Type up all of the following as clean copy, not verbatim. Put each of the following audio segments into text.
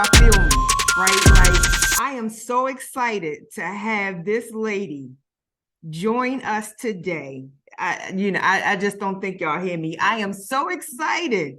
y'all feel me, right? Like, I am so excited to have this lady join us today. I just don't think y'all hear me. I am so excited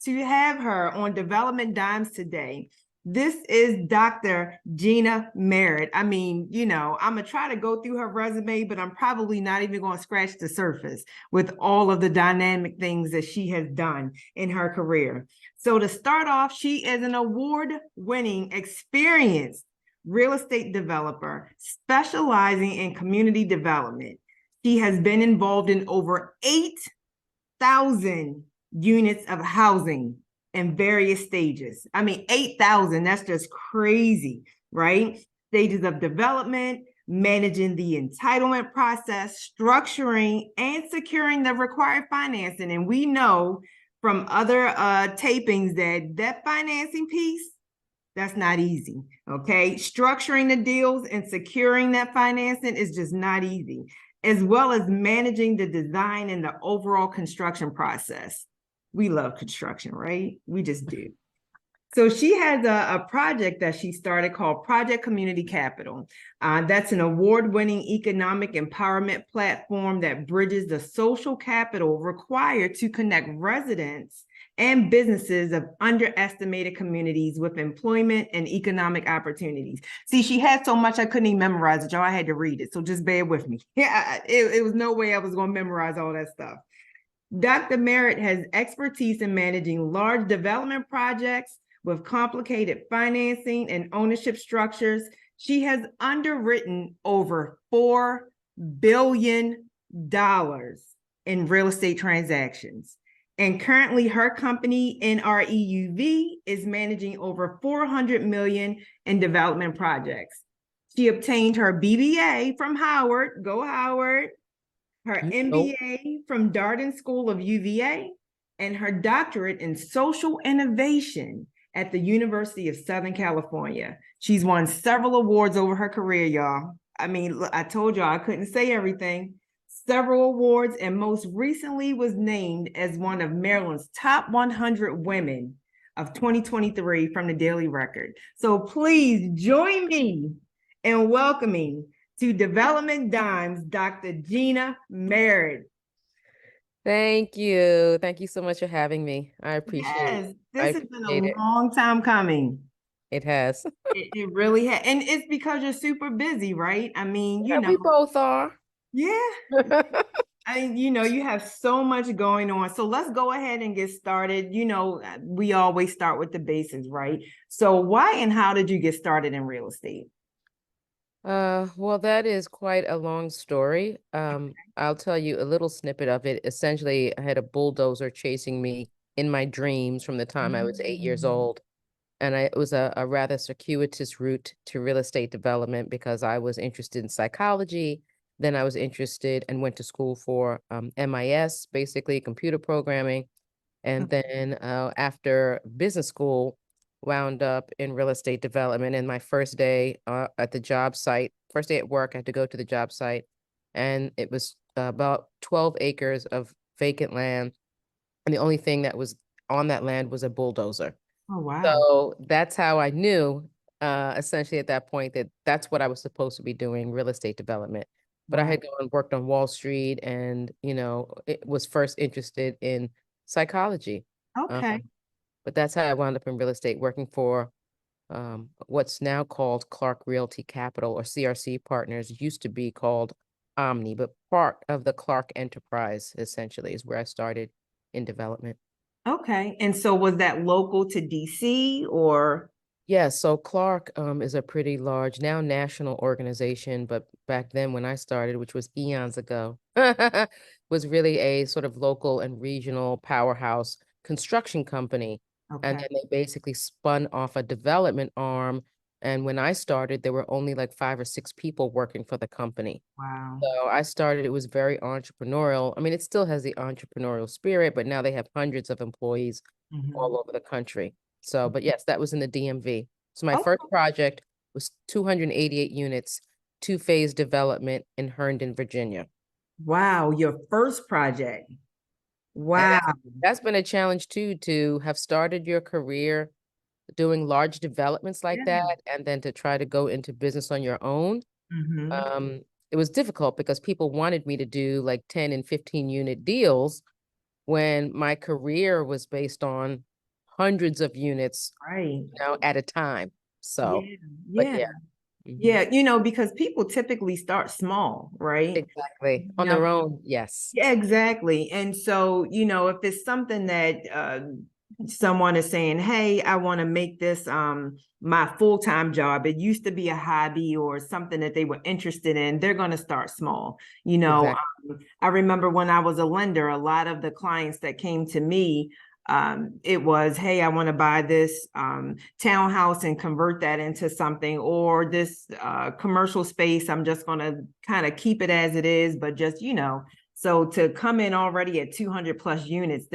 to have her on Development Dimes today. This is Dr. Gina Merritt. I mean, I'm going to try to go through her resume, but I'm probably not even going to scratch the surface with all of the dynamic things that she has done in her career. So to start off, she is an award-winning, experienced real estate developer specializing in community development. She has been involved in over 8,000 units of housing in various stages. I mean, 8,000, that's just crazy, right? Stages of development, managing the entitlement process, structuring, and securing the required financing. And we know from other tapings that financing piece, that's not easy, okay? Structuring the deals and securing that financing is just not easy, as well as managing the design and the overall construction process. We love construction, right? We just do. So she has a project that she started called Project Community Capital. That's an award-winning economic empowerment platform that bridges the social capital required to connect residents and businesses of underestimated communities with employment and economic opportunities. See, she had so much I couldn't even memorize it, y'all. I had to read it, so just bear with me. Yeah, it was no way I was going to memorize all that stuff. Dr. Merritt has expertise in managing large development projects with complicated financing and ownership structures. She has underwritten over $4 billion in real estate transactions. And currently her company, NREUV, is managing over $400 million in development projects. She obtained her BBA from Howard, go Howard, her MBA from Darden School of UVA, and her doctorate in social innovation at the University of Southern California. She's won several awards over her career, y'all. I mean, I told y'all I couldn't say everything. Several awards, and most recently was named as one of Maryland's top 100 women of 2023 from the Daily Record. So please join me in welcoming to Development Dimes, Dr. Gina Merritt. Thank you. Thank you so much for having me. I appreciate it. This has been a long time coming. It has. It really has. And it's because you're super busy, right? I mean, We both are. Yeah. You have so much going on. So let's go ahead and get started. We always start with the basics, right? So why and how did you get started in real estate? Well, that is quite a long story. I'll tell you a little snippet of it. Essentially, I had a bulldozer chasing me in my dreams from the time I was 8 years old. And it was a rather circuitous route to real estate development because I was interested in psychology. Then I was interested and went to school for MIS, basically computer programming. And then after business school, wound up in real estate development. And my first day at the job site, first day at work, I had to go to the job site. And it was about 12 acres of vacant land. And the only thing that was on that land was a bulldozer. Oh, wow. So that's how I knew, essentially at that point, that that's what I was supposed to be doing, real estate development. But I had gone and worked on Wall Street and, it was first interested in psychology. Okay. But that's how I wound up in real estate, working for what's now called Clark Realty Capital, or CRC Partners. Used to be called Omni, but part of the Clark enterprise, essentially, is where I started in development. Okay. And so was that local to DC or? Yeah, so Clark is a pretty large, now national organization, but back then when I started, which was eons ago, was really a sort of local and regional powerhouse construction company. Okay. And then they basically spun off a development arm. And when I started, there were only like 5 or 6 people working for the company. Wow. So I started, it was very entrepreneurial. I mean, it still has the entrepreneurial spirit, but now they have hundreds of employees all over the country. So, but yes, that was in the DMV. So my first project was 288 units, 2-phase development in Herndon, Virginia. Wow, your first project. Wow. That's been a challenge too, to have started your career doing large developments like Yeah. that, and then to try to go into business on your own, Hmm. it was difficult because people wanted me to do like 10 and 15 unit deals when my career was based on hundreds of units, Right. at a time. So, Yeah. but Yeah. yeah. Mhm. Yeah. Because people typically start small, right? Exactly. You On know, their own, yes. yeah, exactly. And so, if it's something that someone is saying, hey, I want to make this my full-time job. It used to be a hobby or something that they were interested in. They're going to start small. Exactly. I remember when I was a lender, a lot of the clients that came to me, it was, hey, I want to buy this townhouse and convert that into something, or this commercial space. I'm just going to kind of keep it as it is, but just, so to come in already at 200 plus units,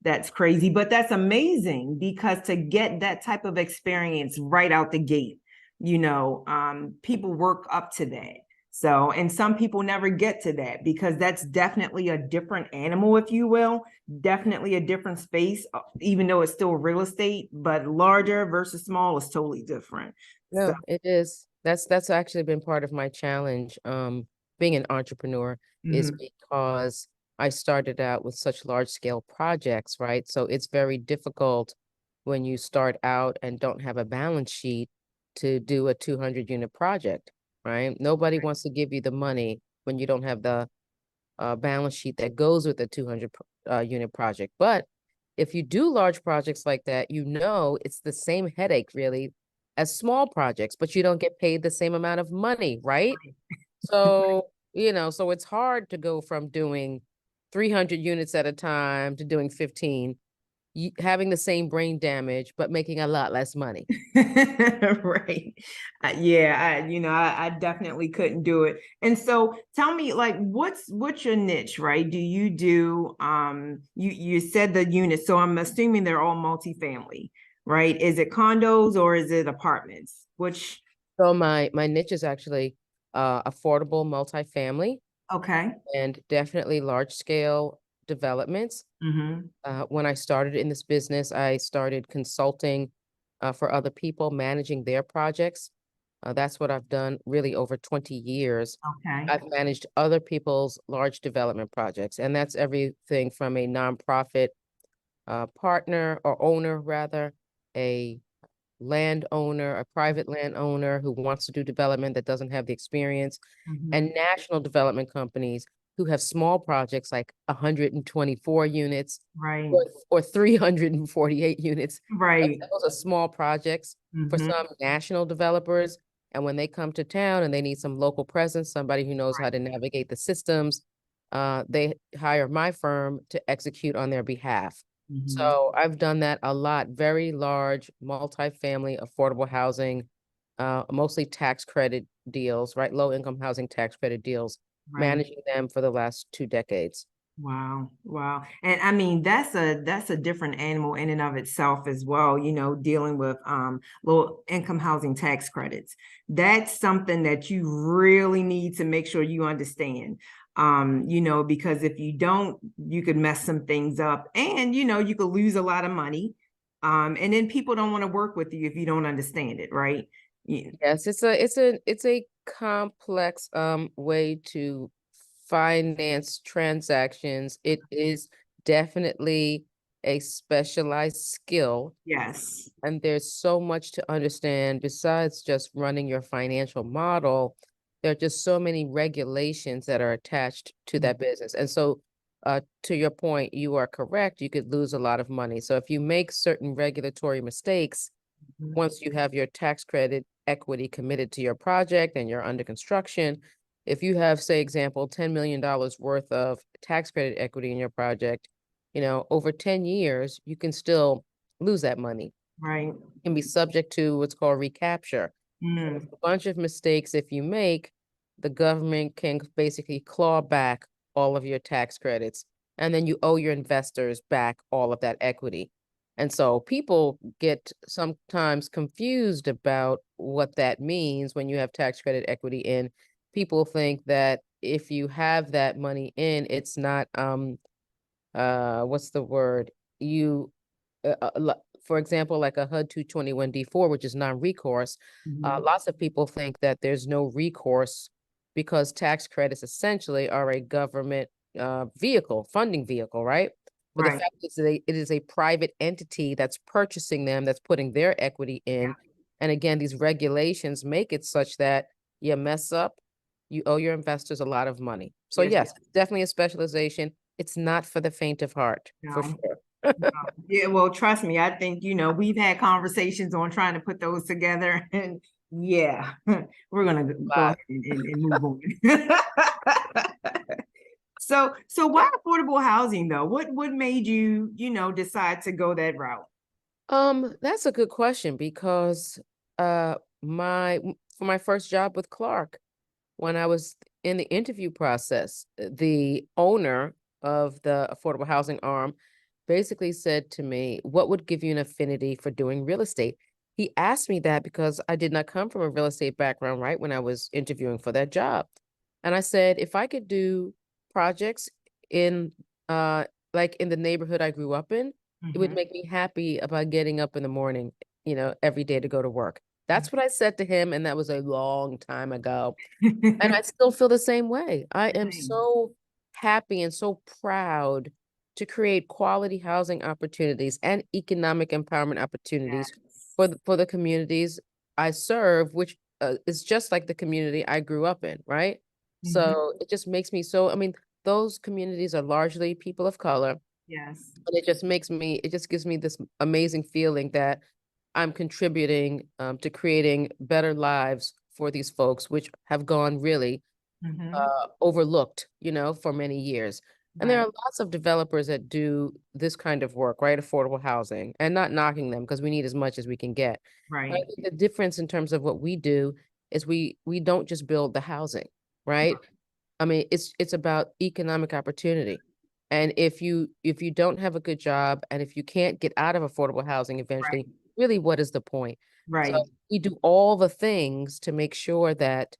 that's crazy, but that's amazing, because to get that type of experience right out the gate, people work up to that. So, and some people never get to that, because that's definitely a different animal, if you will, definitely a different space, even though it's still real estate, but larger versus small is totally different. So, No, it is. That's actually been part of my challenge. Being an entrepreneur is mhm, because I started out with such large scale projects, right? So it's very difficult when you start out and don't have a balance sheet to do a 200 unit project, right? Nobody wants to give you the money when you don't have the balance sheet that goes with a 200 unit project. But if you do large projects like that, it's the same headache really as small projects, but you don't get paid the same amount of money, right? So, so it's hard to go from doing 300 units at a time to doing 15, having the same brain damage, but making a lot less money. right. Yeah, I definitely couldn't do it. And so tell me, like, what's your niche, right? Do you do you said the units, so I'm assuming they're all multifamily, right? Is it condos or is it apartments? Which So my niche is actually affordable multifamily okay. and definitely large scale developments. Mm-hmm. When I started in this business, I started consulting for other people, managing their projects. That's what I've done really over 20 years. Okay. I've managed other people's large development projects, and that's everything from a nonprofit partner or owner, rather, a landowner, a private landowner who wants to do development that doesn't have the experience, Mm-hmm. and national development companies who have small projects like 124 units Right. or 348 units. Right. Those are small projects for Mm-hmm. some national developers. And when they come to town and they need some local presence, somebody who knows how to navigate the systems, they hire my firm to execute on their behalf. Mm-hmm. So I've done that a lot, very large, multifamily, affordable housing, mostly tax credit deals, right? Low income housing tax credit deals, Right. managing them for the last 2 decades. Wow, wow. And I mean, that's a different animal in and of itself as well, dealing with low income housing tax credits. That's something that you really need to make sure you understand. Because if you don't, you could mess some things up, and you could lose a lot of money. And then people don't want to work with you if you don't understand it, right? Yeah. Yes, it's a complex way to finance transactions. It is definitely a specialized skill, Yes. and there's so much to understand besides just running your financial model. There are just so many regulations that are attached to that business. And so to your point, you are correct. You could lose a lot of money. So if you make certain regulatory mistakes, Mhm. once you have your tax credit equity committed to your project and you're under construction, if you have, say, example, $10 million worth of tax credit equity in your project, over 10 years, you can still lose that money. Right. You can be subject to what's called recapture. So Mm. it's a bunch of mistakes. If you make, the government can basically claw back all of your tax credits, and then you owe your investors back all of that equity. And so people get sometimes confused about what that means when you have tax credit equity in. People think that if you have that money in, it's not what's the word? You for example, like a HUD 221D4, which is non-recourse, Mhm. lots of people think that there's no recourse because tax credits essentially are a government funding vehicle, right? But the Right. fact is that it is a private entity that's purchasing them, that's putting their equity in. And again, these regulations make it such that you mess up, you owe your investors a lot of money. So Yes. yes, definitely a specialization. It's not for the faint of heart, for No. sure. No. Yeah, well, trust me, I think, we've had conversations on trying to put those together and yeah, we're gonna go ahead Lot. and move on. So why affordable housing though? What made you, decide to go that route? That's a good question because for my first job with Clark, when I was in the interview process, the owner of the affordable housing arm basically said to me, "What would give you an affinity for doing real estate?" He asked me that because I did not come from a real estate background, right, when I was interviewing for that job. And I said, if I could do projects in uh like in the neighborhood I grew up in, it would Mhm. make me happy about getting up in the morning, every day to go to work. That's what I said to him, and that was a long time ago. And I still feel the same way. I am Same. so happy and so proud to create quality housing opportunities and economic empowerment opportunities Yes. for the communities I serve, which is just like the community I grew up in, right? Mhm. So it just makes me so, I mean, those communities are largely people of color, Yes. and it just gives me this amazing feeling that I'm contributing to creating better lives for these folks, which have gone really Mhm. overlooked, for many years. And there are Right. lots of developers that do this kind of work, right? Affordable housing, and not knocking them because we need as much as we can get. But I Right. think the difference in terms of what we do is we don't just build the housing, right? I mean, it's about economic opportunity. And if you don't have a good job and if you can't get out of affordable housing eventually, Right. really, what is the point? So Right. we do all the things to make sure that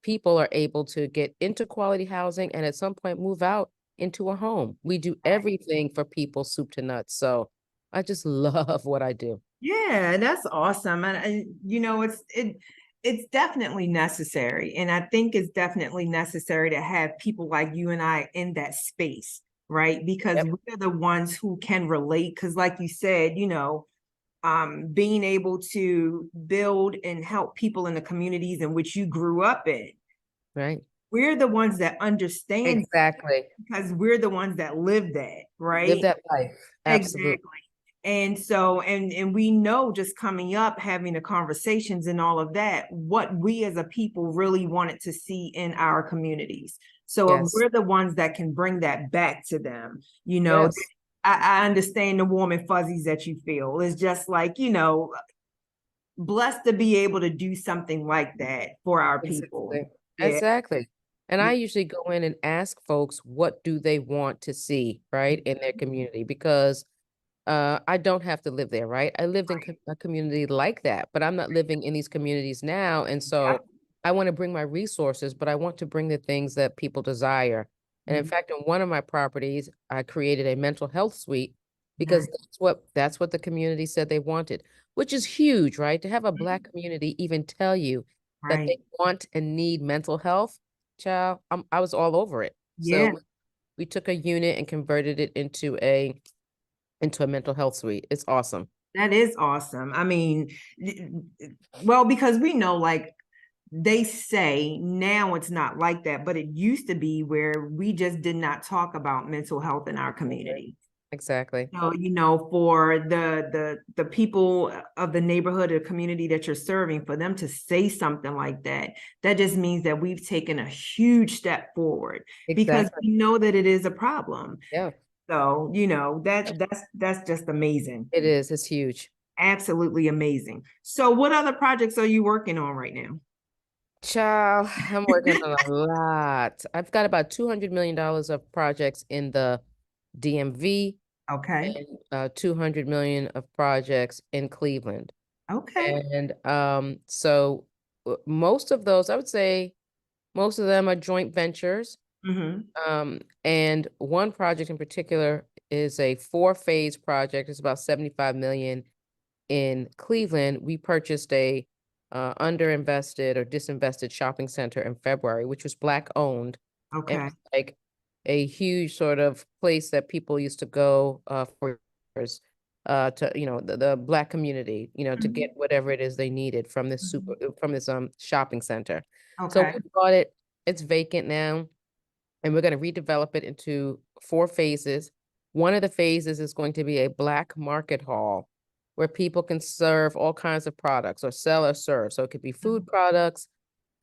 people are able to get into quality housing and at some point move out into a home. We do everything for people soup to nuts. So I just love what I do. Yeah, that's awesome. And it's definitely necessary. And I think it's definitely necessary to have people like you and I in that space, right? Because Yep. we're the ones who can relate. Because like you said, being able to build and help people in the communities in which you grew up in, Right. we're the ones that understand Exactly. because we're the ones that live that, Live right? that life. Exactly. Absolutely. And so, and we know just coming up, having the conversations and all of that, what we as a people really wanted to see in our communities. So if Yes. we're the ones that can bring that back to them, Yes. I understand the warm and fuzzies that you feel. It's just like, blessed to be able to do something like that for our people. Exactly. Yeah. Exactly. And Yeah. I usually go in and ask folks, what do they want to see, right, in their community? Because I don't have to live there, right? I lived in Right. a community like that, but I'm not living in these communities now. And Yeah. so I want to bring my resources, but I want to bring the things that people desire. And in Mhm. fact, on one of my properties, I created a mental health suite because Nice. that's what the community said they wanted, which is huge, right? To have a Black Mhm. community even tell you that Right. they want and need mental health, child, I was all over it. So Yeah. we took a unit and converted it into a mental health suite. It's awesome. That is awesome. I mean, well, because we know, like they say now it's not like that, but it used to be where we just did not talk about mental health in our Right. community. Exactly. So, for the people of the neighborhood or community that you're serving, for them to say something like that, that just means that we've taken a huge step forward because Exactly. we know that it is a problem. Yeah, So, that's just amazing. it is. It's huge. Absolutely amazing. So what other projects are you working on right now? Child, I'm working on a lot. I've got about $200 million of projects in the DMV Okay. and 200 million of projects in Cleveland. Okay. And so most of those, I would say most of them are joint ventures. Mm-hmm. And one project in particular is a four-phase project. It's about 75 million. in Cleveland, we purchased a underinvested or disinvested shopping center in February, which was Black owned. And Okay. was like a huge sort of place that people used to go for years, to, you know, the Black community, you know, to get Mhm. whatever it is they needed from this Mhm. shopping center. So Okay. we bought it. It's vacant now, and we're going to redevelop it into 4 phases. One of the phases is going to be a Black market hall where people can serve all kinds of products or sell or serve. So it could be food products,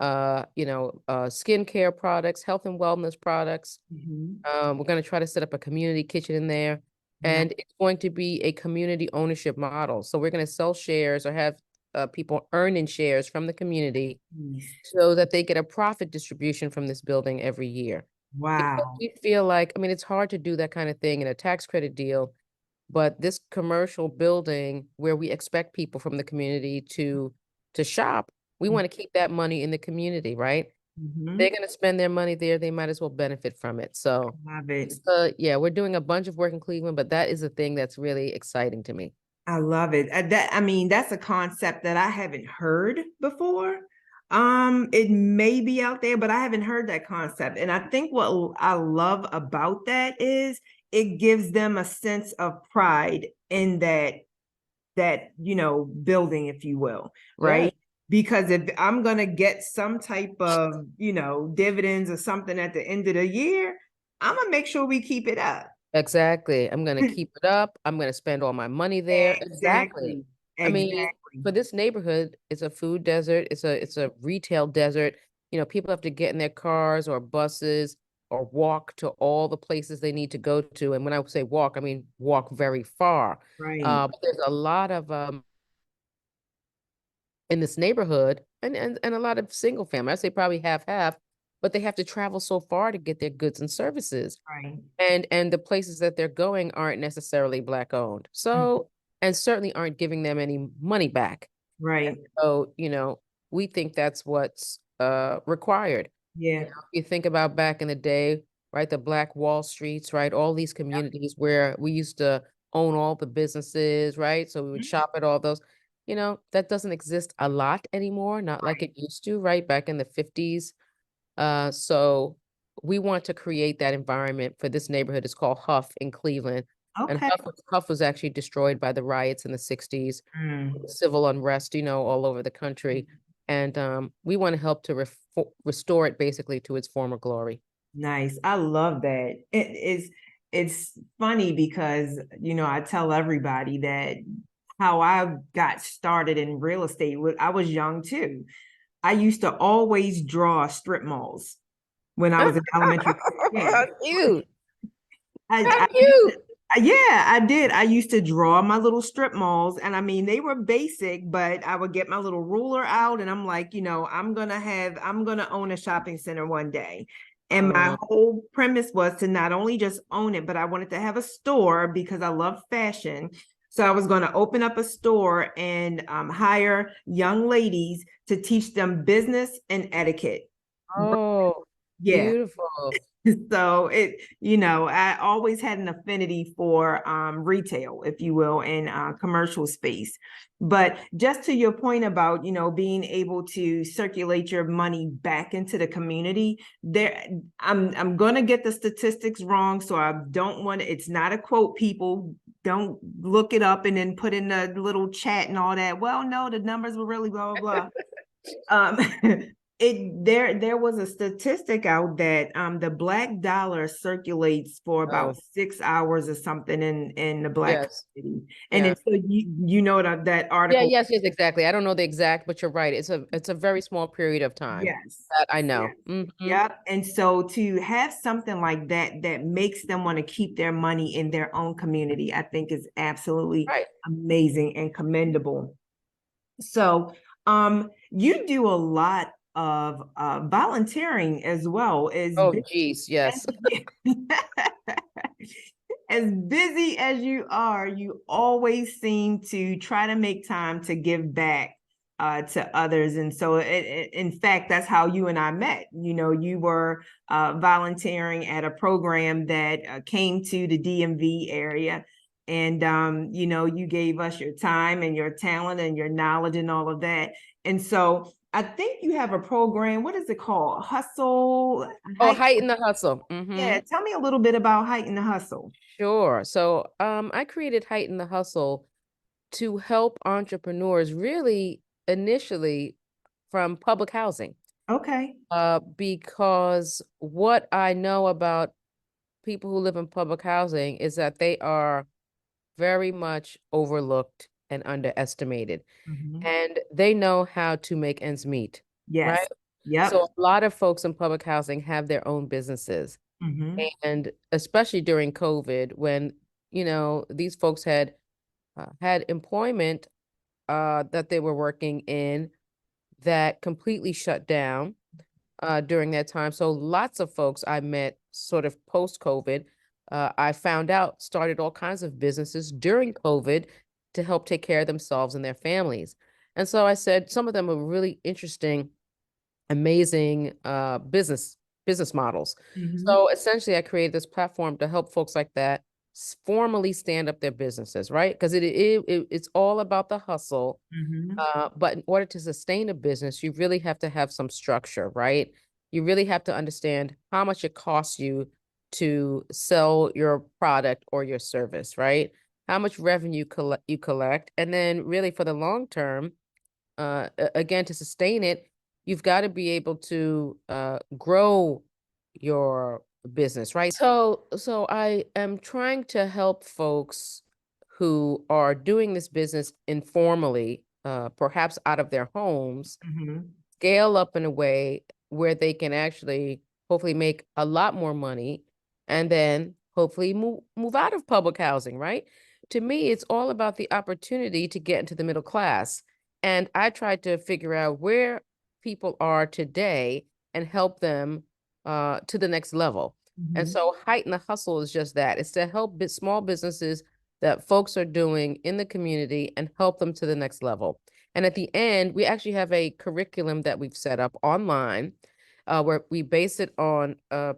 skincare products, health and wellness products. Mhm. We're going to try to set up a community kitchen in there, Nice. and it's going to be a community ownership model. So we're going to sell shares or have people earn in shares from the community so that they get a profit distribution from this building every year. Because Wow. we feel like, I mean, it's hard to do that kind of thing in a tax credit deal, but this commercial building where we expect people from the community to shop, we want to keep that money in the community, right? They're Mhm. going to spend their money there, they might as well benefit from it. So Love it. it's yeah, we're doing a bunch of work in Cleveland, but that is a thing that's really exciting to me. I love it. I mean, that's a concept that I haven't heard before. It may be out there, but I haven't heard that concept. And I think what I love about that is it gives them a sense of pride in that building, if you will, Yeah, right? Because if I'm gonna get some type of, dividends or something at the end of the year, I'm gonna make sure we keep it up. exactly. I'm going to keep it up. I'm going to spend all my money there. Exactly. Exactly. I mean, Exactly. for this neighborhood, it's a food desert. It's a retail desert. You know, people have to get in their cars or buses or walk to all the places they need to go to. And when I say walk, I mean walk very far. Right. But there's a lot of in this neighborhood, and a lot of single family. I say probably half, but they have to travel so far to get their goods and services. Right. And the places that they're going aren't necessarily Black owned. Mm. So, and certainly aren't giving them any money back. And Right. so, we think that's what's required. Yeah. You think about back in the day, right? The Black Wall Streets, right? All these communities where we used to own all the businesses, right? So we would Mhm. shop at all those. That doesn't exist a lot anymore, not like Right. it used to, right? Back in the 50s. So we want to create that environment for this neighborhood. It's called Huff in Cleveland. And Okay. Huff was actually destroyed by the riots in the 60s, Mm. civil unrest, all over the country. And we want to help to restore it basically to its former glory. Nice. I love that. It's funny because, I tell everybody that how I got started in real estate, I was young too. I used to always draw strip malls when I was in elementary school. Yeah. How cute. How I used to, cute. yeah, I did. I used to draw my little strip malls, and I mean, they were basic, but I would get my little ruler out, and I'm like, I'm gonna own a shopping center one day. And my Oh, whole premise was to not only just own it, but I wanted to have a store because I love fashion. So I was going to open up a store and hire young ladies to teach them business and etiquette. oh, Yeah. beautiful. So I always had an affinity for retail, if you will, and commercial space. But just to your point about, being able to circulate your money back into the community, I'm gonna get the statistics wrong. So I don't want it's not a quote, people. Don't look it up and then put in the little chat and all that. Well, no, the numbers were really blah blah blah. There was a statistic out that the black dollar circulates for about Oh, 6 hours or something in the black yes. community. And then Yeah. so you know that Yeah, article. yes, exactly. I don't know the exact, but you're right. It's a very small period of time. Yes. That I know. Yes. Hmm. Yep. And so to have something like that that makes them want to keep their money in their own community, I think is absolutely Right. amazing and commendable. So, you do a lot of volunteering as well as Oh, geez, yes. as busy as you are, you always seem to try to make time to give back to others. And so, in fact, that's how you and I met. You were volunteering at a program that came to the DMV area. And you know, you gave us your time and your talent and your knowledge and all of that. And so I think you have a program. What is it called? Hustle. Oh, heighten the hustle. Yeah, tell me a little bit about Heighten the Hustle. Sure. So, I created Heighten the Hustle to help entrepreneurs really initially from public housing. Okay. Because what I know about people who live in public housing is that they are very much overlooked and underestimated, Mhm. and they know how to make ends meet, right? Yes. So Yep. a lot of folks in public housing have their own businesses. Mhm. And especially during COVID, when, these folks had employment that they were working in that completely shut down during that time. So lots of folks I met sort of post COVID, I found out started all kinds of businesses during COVID to help take care of themselves and their families. And so I said some of them were really interesting, amazing business models. Mhm. So essentially, I created this platform to help folks like that formally stand up their businesses, right? Because it's all about the hustle, Mhm. but in order to sustain a business, you really have to have some structure, right? You really have to understand how much it costs you to sell your product or your service, right? How much revenue you collect, and then really for the long term, again, to sustain it, you've got to be able to grow your business, right? So I am trying to help folks who are doing this business informally, perhaps out of their homes, Mhm. scale up in a way where they can actually hopefully make a lot more money and then hopefully move out of public housing, right? To me, it's all about the opportunity to get into the middle class. And I tried to figure out where people are today and help them to the next level. And Mhm. so Heighten the Hustle is just that. It's to help small businesses that folks are doing in the community and help them to the next level. And at the end, we actually have a curriculum that we've set up online, where we base it on uh,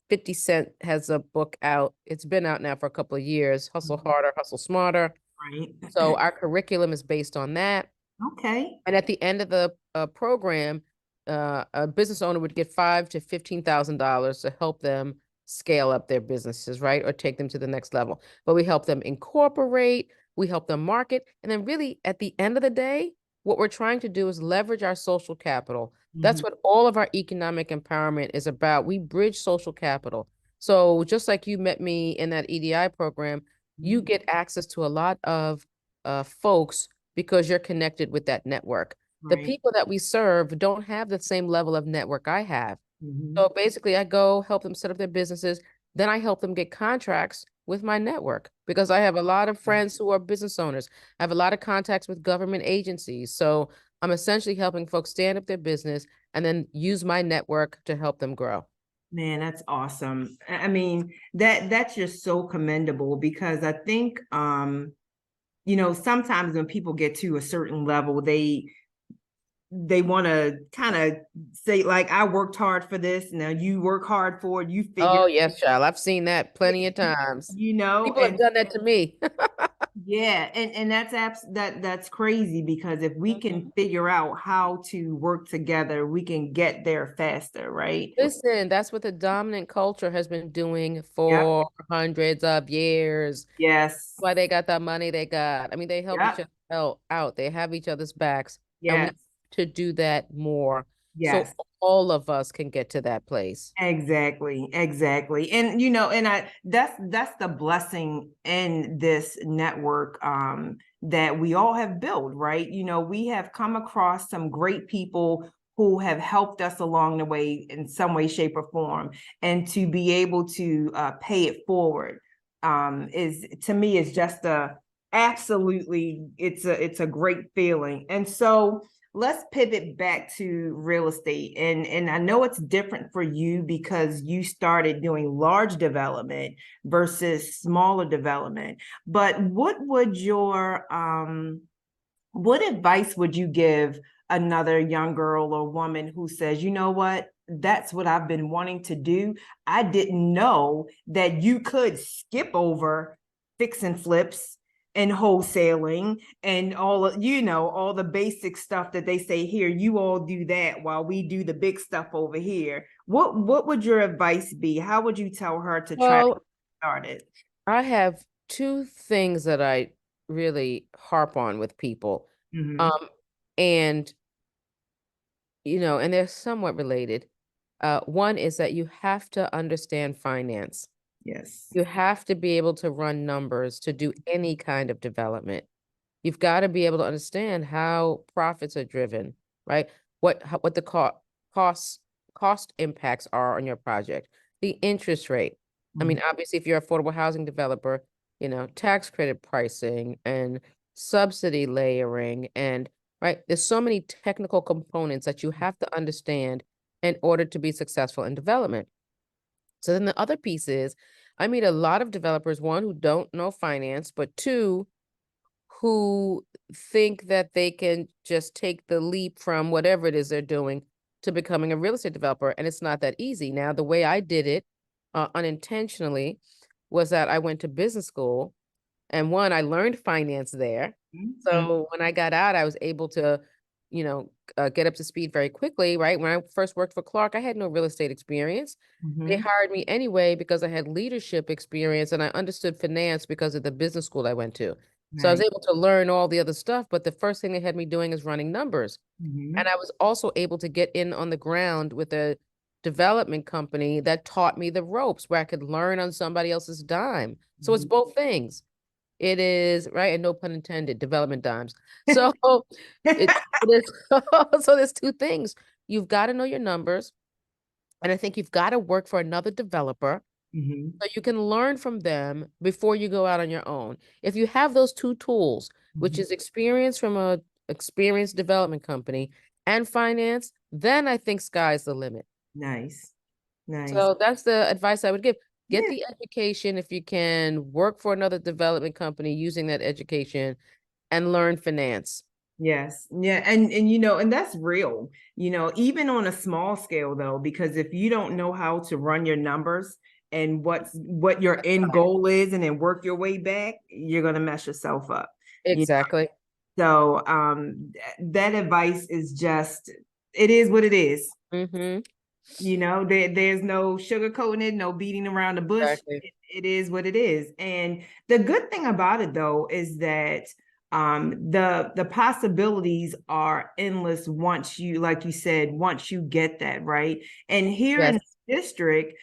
50 Cent has a book out. It's been out now for a couple of years, Hustle Mhm. Harder, Hustle Smarter. Right. So our curriculum is based on that. Okay. And at the end of the program, a business owner would get $5,000 to $15,000 to help them scale up their businesses, right? Or take them to the next level. But we help them incorporate, we help them market. And then, really, at the end of the day, what we're trying to do is leverage our social capital. That's Mhm. what all of our economic empowerment is about. We bridge social capital. So, just like you met me in that EDI program, you Mhm. get access to a lot of folks because you're connected with that network. The Right. people that we serve don't have the same level of network I have. Mhm. So basically, I go help them set up their businesses. Then I help them get contracts with my network because I have a lot of friends who are business owners. I have a lot of contacts with government agencies. So I'm essentially helping folks stand up their business and then use my network to help them grow. Man, that's awesome. I mean, that's just so commendable because I think you know, sometimes when people get to a certain level, they want to kind of say like, I worked hard for this, now you work hard for it, you figure, Oh, yes, child. I've seen that plenty of times. you know, People have and done that to me. yeah, and that's crazy because if we can Mhm. figure out how to work together, we can get there faster, right? Listen, that's what the dominant culture has been doing Yep. for hundreds of years. Yes. Why they got the money they got. I mean, they help each Yep. other out. They have each other's backs, and we Yes. need to do that more so Yes. all of us can get to that place. Exactly, exactly. And you know, and I that's the blessing in this network that we all have built, right? You know, we have come across some great people who have helped us along the way in some way, shape, or form. And to be able to pay it forward is to me is just a absolutely it's a great feeling. And so let's pivot back to real estate, and I know it's different for you because you started doing large development versus smaller development, but what advice would you give another young girl or woman who says, you know what, that's what I've been wanting to do. I didn't know that you could skip over fix and flips and wholesaling and all of, all the basic stuff that they say here, you all do that while we do the big stuff over here. What would your advice be? How would you tell her to try to Well, start it? I have two things that I really harp on with people. Mm-hmm. Um, and and they're somewhat related. One is that you have to understand finance. Yes. You have to be able to run numbers to do any kind of development. You've got to be able to understand how profits are driven, right? What the costs cost impacts are on your project, the interest rate. I Mm-hmm. mean, obviously, if you're an affordable housing developer, tax credit pricing and subsidy layering and right, there's so many technical components that you have to understand in order to be successful in development. So then the other piece is, I meet a lot of developers, one, who don't know finance, but two, who think that they can just take the leap from whatever it is they're doing to becoming a real estate developer. And it's not that easy. Now, the way I did it unintentionally was that I went to business school, and one, I learned finance there. Mm-hmm. So when I got out, I was able to, get up to speed very quickly, right? When I first worked for Clark, I had no real estate experience. They Mm-hmm. hired me anyway because I had leadership experience and I understood finance because of the business school I went to. So I was Right. able to learn all the other stuff, but the first thing they had me doing is running numbers. Mm-hmm. And I was also able to get in on the ground with a development company that taught me the ropes where I could learn on somebody else's dime. So it's both things. It is, right, and no pun intended, development dimes. So it is so there's two things. You've got to know your numbers, and I think you've got to work for another developer Mm-hmm. so you can learn from them before you go out on your own. If you have those two tools, which Mm-hmm. is experience from a experienced development company and finance, then I think sky's the limit. Nice. Nice. So that's the advice I would give. Get Yeah. the education if you can, work for another development company using that education and learn finance. Yes. Yeah. And and that's real, even on a small scale though, because if you don't know how to run your numbers and what your end goal is and then work your way back, you're gonna mess yourself up. You know. Exactly. So that advice is just it is what it is. Mm-hmm. There's no sugarcoating it, no beating around the bush. Exactly. It is what it is. And the good thing about it though is that the possibilities are endless once you, like you said, once you get that, right? And here in Yes. the district,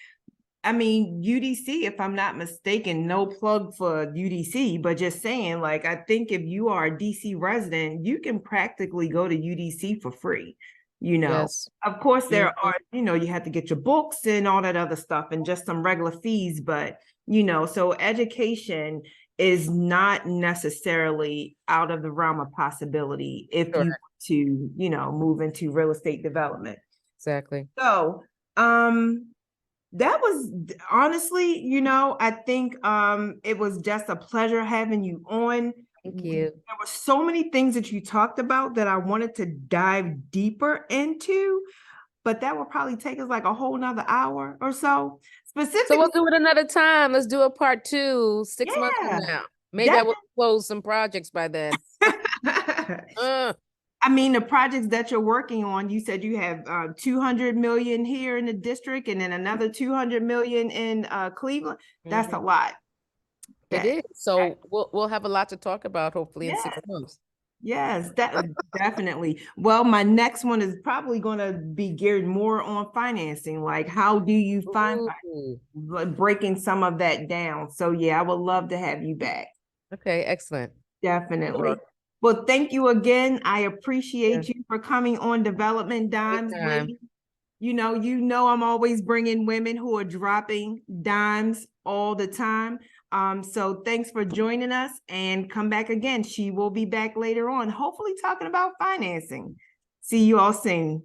I mean, UDC, if I'm not mistaken, no plug for UDC, but just saying, like, I think if you are a DC resident, you can practically go to UDC for free. Yes. Of course, there Mm-hmm. are, you have to get your books and all that other stuff and just some regular fees, but, so education is not necessarily out of the realm of possibility if you Correct. want to, move into real estate development. Exactly. So, that was honestly, I think it was just a pleasure having you on. Thank you. There were so many things that you talked about that I wanted to dive deeper into, but that would probably take us like a whole nother hour or so. So we'll Specifically, do it another time. Let's do a part two 6 months from yeah, now. Maybe I that will close some projects by then. Uh, I mean, the projects that you're working on, you said you have 200 million here in the district and then another 200 million in Cleveland. That's a mhm. lot. It That, is. So we'll have a lot to talk about hopefully in yeah. 6 months. Yes, that definitely. Well, my next one is probably going to be geared more on financing. Like, how do you find Ooh. like, breaking some of that down? So, yeah, I would love to have you back. Okay, excellent. Definitely. Sure. Well, thank you again. I Yeah. appreciate you for coming on Development Dimes, Anytime. lady. I'm always bringing women who are dropping dimes all the time. So thanks for joining us and come back again. She will be back later on, hopefully talking about financing. See you all soon.